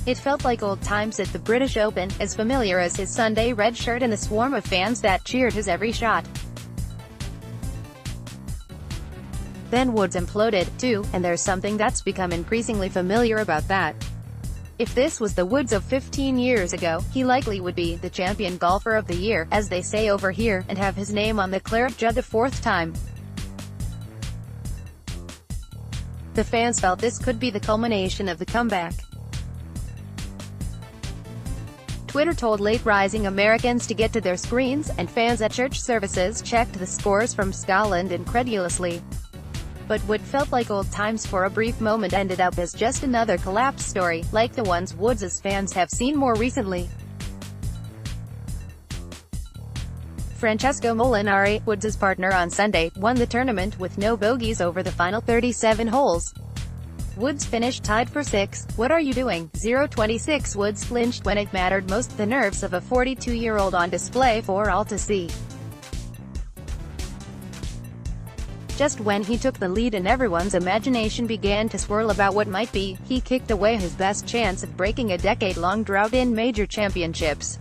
It felt like old times at the British Open, as familiar as his Sunday red shirt and the swarm of fans that cheered his every shot. Then Woods imploded, too, and there's something that's become increasingly familiar about that. If this was the Woods of 15 years ago, he likely would be the champion golfer of the year, as they say over here, and have his name on the claret jug a fourth time. The fans felt this could be the culmination of the comeback. Twitter told late-rising Americans to get to their screens, and fans at church services checked the scores from Scotland incredulously. But what felt like old times for a brief moment ended up as just another collapse story, like the ones Woods' fans have seen more recently. Francesco Molinari, Woods' partner on Sunday, won the tournament with no bogeys over the final 37 holes. Woods finished tied for 6th. "What are you doing? 0-26 Woods flinched when it mattered most, the nerves of a 42-year-old on display for all to see. Just when he took the lead and everyone's imagination began to swirl about what might be, he kicked away his best chance of breaking a decade-long drought in major championships.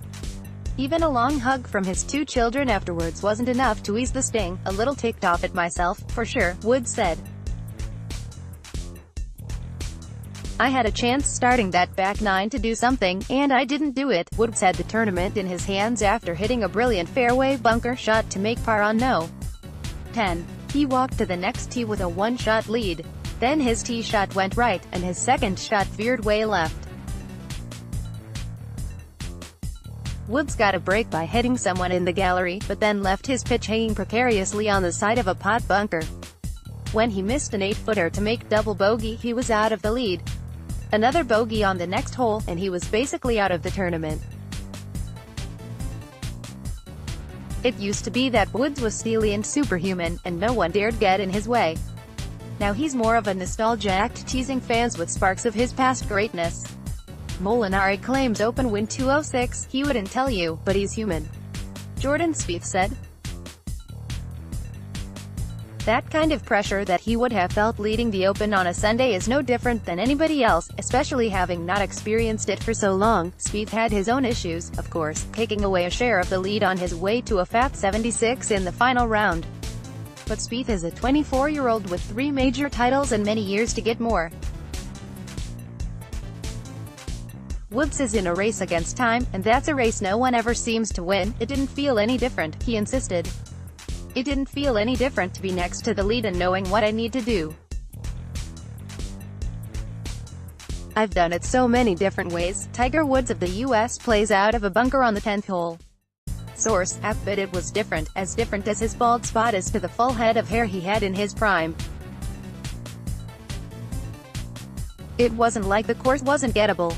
Even a long hug from his 2 children afterwards wasn't enough to ease the sting. A little ticked off at myself, for sure," Woods said. "I had a chance starting that back 9 to do something, and I didn't do it." Woods had the tournament in his hands after hitting a brilliant fairway bunker shot to make par on no. 10. He walked to the next tee with a 1-shot lead. Then his tee shot went right, and his second shot veered way left. Woods got a break by hitting someone in the gallery, but then left his pitch hanging precariously on the side of a pot bunker. When he missed an 8-footer to make double bogey, he was out of the lead. Another bogey on the next hole, and he was basically out of the tournament. It used to be that Woods was steely and superhuman, and no one dared get in his way. Now he's more of a nostalgia act, teasing fans with sparks of his past greatness. Molinari claims Open win 206, "He wouldn't tell you, but he's human," Jordan Spieth said. That kind of pressure that he would have felt leading the Open on a Sunday is no different than anybody else, especially having not experienced it for so long. Spieth had his own issues, of course, taking away a share of the lead on his way to a fat 76 in the final round. But Spieth is a 24-year-old with 3 major titles and many years to get more. Woods is in a race against time, and that's a race no one ever seems to win. "It didn't feel any different," he insisted. "It didn't feel any different to be next to the lead and knowing what I need to do. I've done it so many different ways." Tiger Woods of the U.S. plays out of a bunker on the 10th hole. Source: app. But it was different as his bald spot is to the full head of hair he had in his prime. It wasn't like the course wasn't gettable.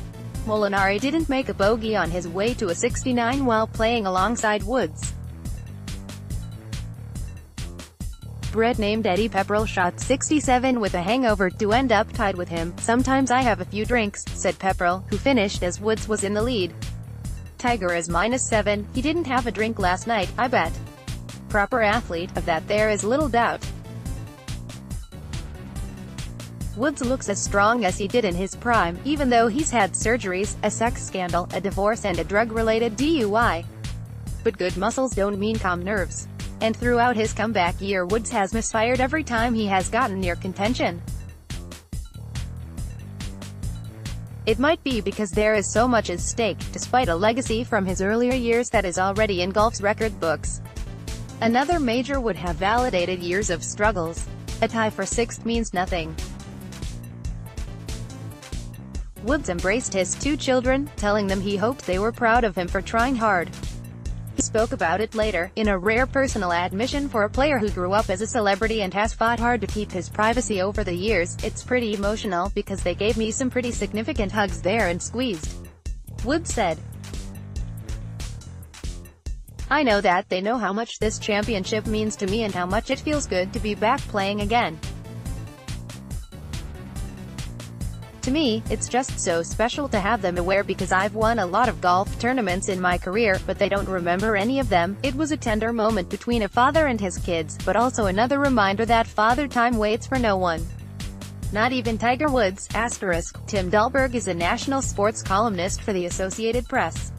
Molinari didn't make a bogey on his way to a 69 while playing alongside Woods. Brett named Eddie Pepperell shot 67 with a hangover to end up tied with him. "Sometimes I have a few drinks," said Pepperell, who finished as Woods was in the lead. Tiger is -7, "He didn't have a drink last night, I bet." Proper athlete, of that there is little doubt. Woods looks as strong as he did in his prime, even though he's had surgeries, a sex scandal, a divorce and a drug-related DUI. But good muscles don't mean calm nerves. And throughout his comeback year, Woods has misfired every time he has gotten near contention. It might be because there is so much at stake, despite a legacy from his earlier years that is already in golf's record books. Another major would have validated years of struggles. A tie for 6th means nothing. Woods embraced his 2 children, telling them he hoped they were proud of him for trying hard. He spoke about it later, in a rare personal admission for a player who grew up as a celebrity and has fought hard to keep his privacy over the years. "It's pretty emotional, because they gave me some pretty significant hugs there and squeezed," Woods said. "I know that they know how much this championship means to me and how much it feels good to be back playing again. To me, it's just so special to have them aware because I've won a lot of golf tournaments in my career, but they don't remember any of them." It was a tender moment between a father and his kids, but also another reminder that father time waits for no one. Not even Tiger Woods. **. Tim Dahlberg is a national sports columnist for the Associated Press.